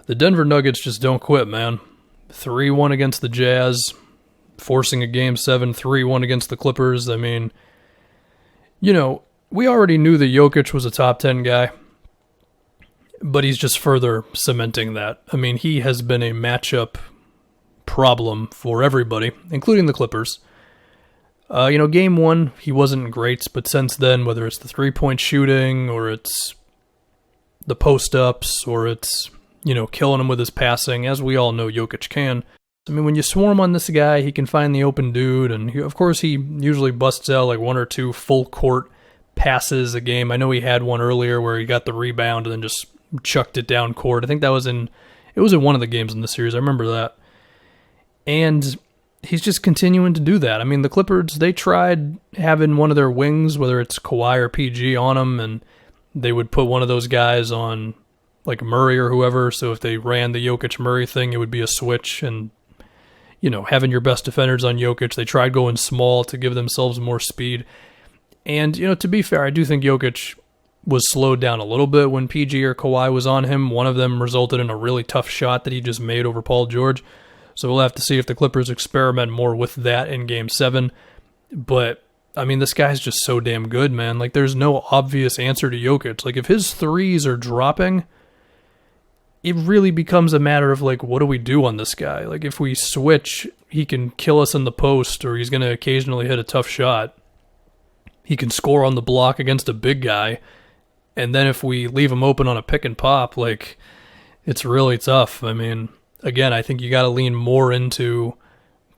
The Denver Nuggets just don't quit, man. 3-1 against the Jazz, forcing a Game 7, 3-1 against the Clippers. I mean, we already knew that Jokic was a top 10 guy, but he's just further cementing that. I mean, he has been a matchup problem for everybody, including the Clippers. Game 1, he wasn't great, but since then, whether it's the three-point shooting, or it's the post-ups, or it's, killing him with his passing, as we all know Jokic can. I mean, when you swarm on this guy, he can find the open dude, and of course he usually busts out like 1 or 2 full-court passes a game. I know he had one earlier where he got the rebound and then just chucked it down court. I think it was in one of the games in the series. I remember that. And he's just continuing to do that. I mean, the Clippers, they tried having one of their wings, whether it's Kawhi or PG, on them, and they would put one of those guys on like Murray or whoever. So if they ran the Jokic-Murray thing, it would be a switch. And, having your best defenders on Jokic, they tried going small to give themselves more speed. And, to be fair, I do think Jokic was slowed down a little bit when PG or Kawhi was on him. One of them resulted in a really tough shot that he just made over Paul George. So we'll have to see if the Clippers experiment more with that in Game 7. But, I mean, this guy's just so damn good, man. Like, there's no obvious answer to Jokic. Like, if his threes are dropping, it really becomes a matter of, like, what do we do on this guy? Like, if we switch, he can kill us in the post, or he's going to occasionally hit a tough shot. He can score on the block against a big guy. And then if we leave him open on a pick and pop, like, it's really tough. I mean, again, I think you got to lean more into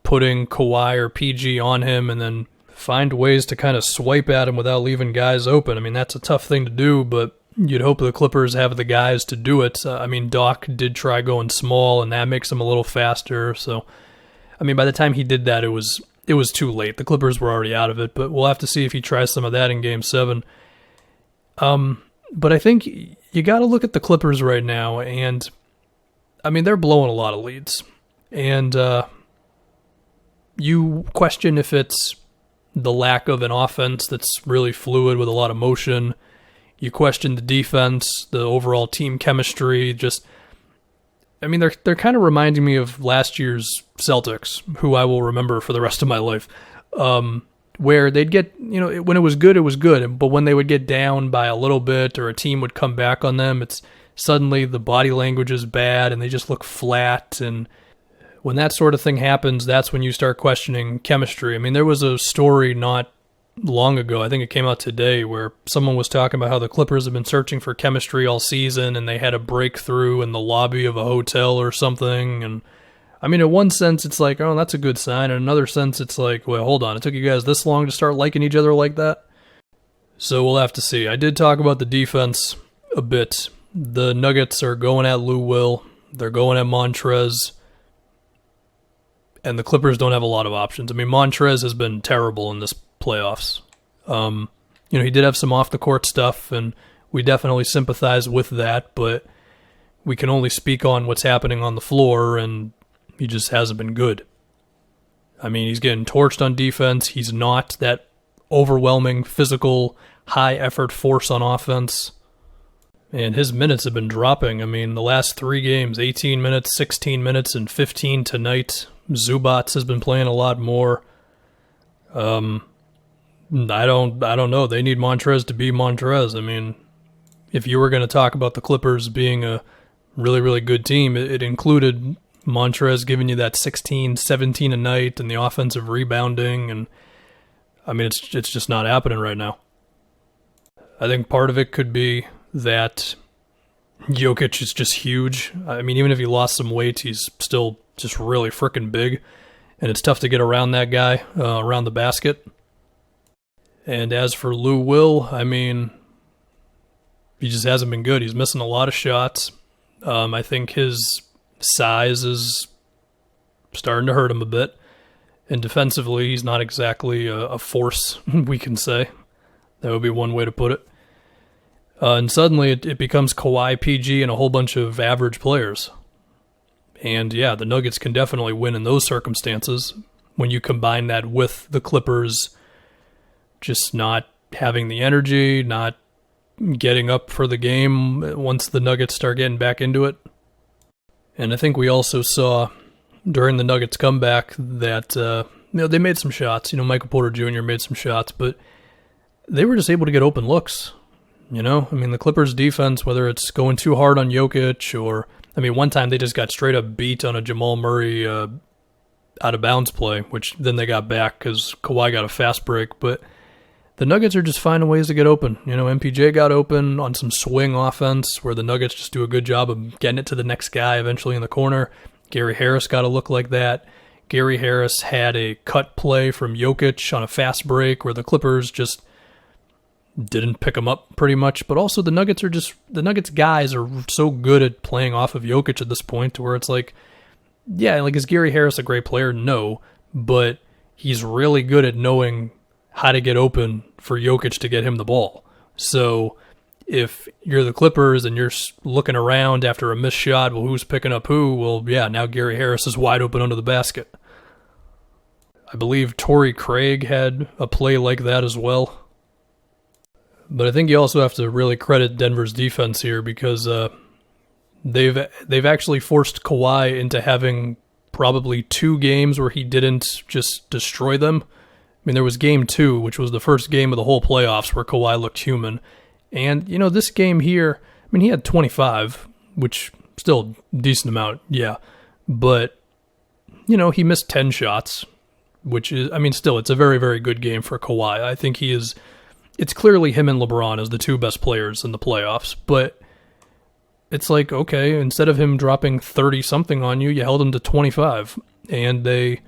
putting Kawhi or PG on him and then find ways to kind of swipe at him without leaving guys open. I mean, that's a tough thing to do, but you'd hope the Clippers have the guys to do it. I mean, Doc did try going small, and that makes him a little faster. So, I mean, by the time he did that, it was too late. The Clippers were already out of it, but we'll have to see if he tries some of that in Game 7. But I think you got to look at the Clippers right now, and I mean, they're blowing a lot of leads. And you question if it's the lack of an offense that's really fluid with a lot of motion. You question the defense, the overall team chemistry. I mean, they're kind of reminding me of last year's Celtics, who I will remember for the rest of my life, where they'd get, when it was good, but when they would get down by a little bit or a team would come back on them, it's suddenly the body language is bad and they just look flat. And when that sort of thing happens, that's when you start questioning chemistry. I mean, there was a story not long ago, I think it came out today, where someone was talking about how the Clippers have been searching for chemistry all season and they had a breakthrough in the lobby of a hotel or something. And I mean, in one sense, it's like, oh, that's a good sign. In another sense, it's like, well, hold on, it took you guys this long to start liking each other like that? So we'll have to see. I did talk about the defense a bit. The Nuggets are going at Lou Will. They're going at Montrez. And the Clippers don't have a lot of options. I mean, Montrez has been terrible in this playoffs. He did have some off-the-court stuff, and we definitely sympathize with that, but we can only speak on what's happening on the floor, and he just hasn't been good. I mean, he's getting torched on defense. He's not that overwhelming, physical, high-effort force on offense. And his minutes have been dropping. I mean, the last 3 games, 18 minutes, 16 minutes, and 15 tonight. Zubats has been playing a lot more. I don't know. They need Montrez to be Montrez. I mean, if you were going to talk about the Clippers being a really, really good team, it included Montrez giving you that 16, 17 a night and the offensive rebounding. And I mean, it's just not happening right now. I think part of it could be that Jokic is just huge. I mean, even if he lost some weight, he's still just really freaking big. And it's tough to get around that guy, around the basket. And as for Lou Will, I mean, he just hasn't been good. He's missing a lot of shots. I think his size is starting to hurt him a bit. And defensively, he's not exactly a force, we can say. That would be one way to put it. And suddenly it becomes Kawhi, PG, and a whole bunch of average players. And yeah, the Nuggets can definitely win in those circumstances when you combine that with the Clippers just not having the energy, not getting up for the game once the Nuggets start getting back into it. And I think we also saw during the Nuggets comeback that they made some shots. Michael Porter Jr. made some shots, but they were just able to get open looks. The Clippers defense, whether it's going too hard on Jokic or, one time they just got straight up beat on a Jamal Murray out of bounds play, which then they got back because Kawhi got a fast break. But the Nuggets are just finding ways to get open. MPJ got open on some swing offense where the Nuggets just do a good job of getting it to the next guy eventually in the corner. Gary Harris got a look like that. Gary Harris had a cut play from Jokic on a fast break where the Clippers just didn't pick him up pretty much. But also the Nuggets guys are so good at playing off of Jokic at this point to where it's like, yeah, like, is Gary Harris a great player? No, but he's really good at knowing how to get open for Jokic to get him the ball. So if you're the Clippers and you're looking around after a missed shot, well, who's picking up who? Well, yeah, now Gary Harris is wide open under the basket. I believe Torrey Craig had a play like that as well. But I think you also have to really credit Denver's defense here because they've actually forced Kawhi into having probably 2 games where he didn't just destroy them. There was game 2, which was the first game of the whole playoffs where Kawhi looked human. And, this game here, he had 25, which still a decent amount, yeah. But, he missed 10 shots, which is, still, it's a very, very good game for Kawhi. I think it's clearly him and LeBron as the 2 best players in the playoffs. But it's like, okay, instead of him dropping 30-something on you, you held him to 25. And they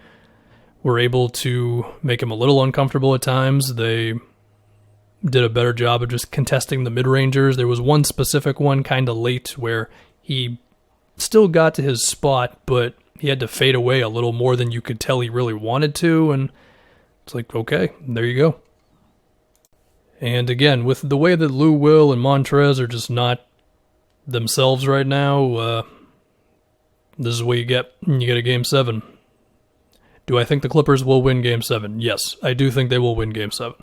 were able to make him a little uncomfortable at times. They did a better job of just contesting the mid-rangers. There was one specific one kind of late where he still got to his spot, but he had to fade away a little more than you could tell he really wanted to, and it's like, okay, there you go. And again, with the way that Lou Will and Montrez are just not themselves right now, this is what you get. You get a Game 7. Do I think the Clippers will win Game 7? Yes, I do think they will win Game 7.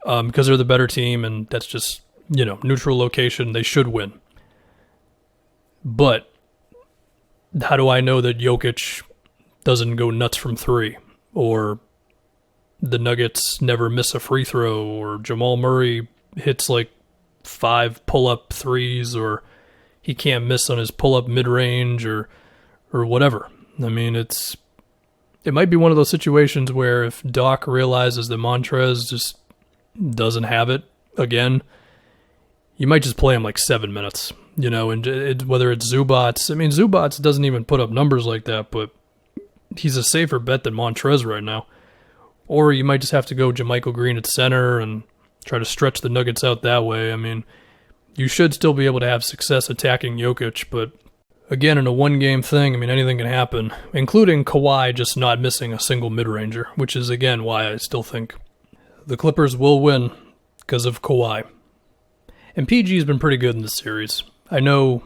Because they're the better team, and that's just, neutral location. They should win. But how do I know that Jokic doesn't go nuts from 3? Or the Nuggets never miss a free throw? Or Jamal Murray hits like 5 pull-up threes? Or he can't miss on his pull-up mid-range? Or whatever. It might be one of those situations where if Doc realizes that Montrez just doesn't have it again, you might just play him like 7 minutes, and whether it's Zubats. Zubats doesn't even put up numbers like that, but he's a safer bet than Montrez right now. Or you might just have to go JaMychal Green at center and try to stretch the Nuggets out that way. You should still be able to have success attacking Jokic, but again, in a one-game thing, anything can happen, including Kawhi just not missing a single mid-ranger, which is, again, why I still think the Clippers will win because of Kawhi. And PG's been pretty good in this series. I know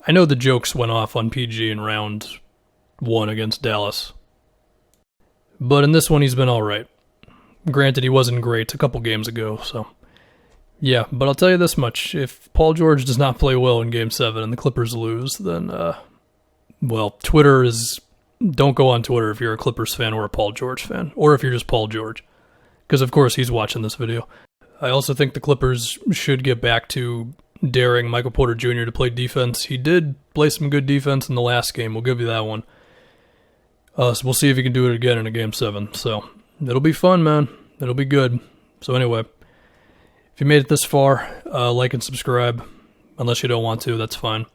the jokes went off on PG in round 1 against Dallas. But in this one, he's been all right. Granted, he wasn't great a couple games ago, so yeah, but I'll tell you this much. If Paul George does not play well in Game 7 and the Clippers lose, then, Twitter is... Don't go on Twitter if you're a Clippers fan or a Paul George fan, or if you're just Paul George, because, of course, he's watching this video. I also think the Clippers should get back to daring Michael Porter Jr. to play defense. He did play some good defense in the last game. We'll give you that one. So we'll see if he can do it again in a Game 7. So it'll be fun, man. It'll be good. So anyway... If you made it this far, like and subscribe. Unless you don't want to, that's fine.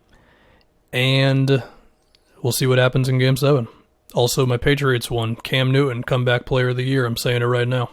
And we'll see what happens in Game 7. Also, my Patriots won. Cam Newton, comeback player of the year. I'm saying it right now.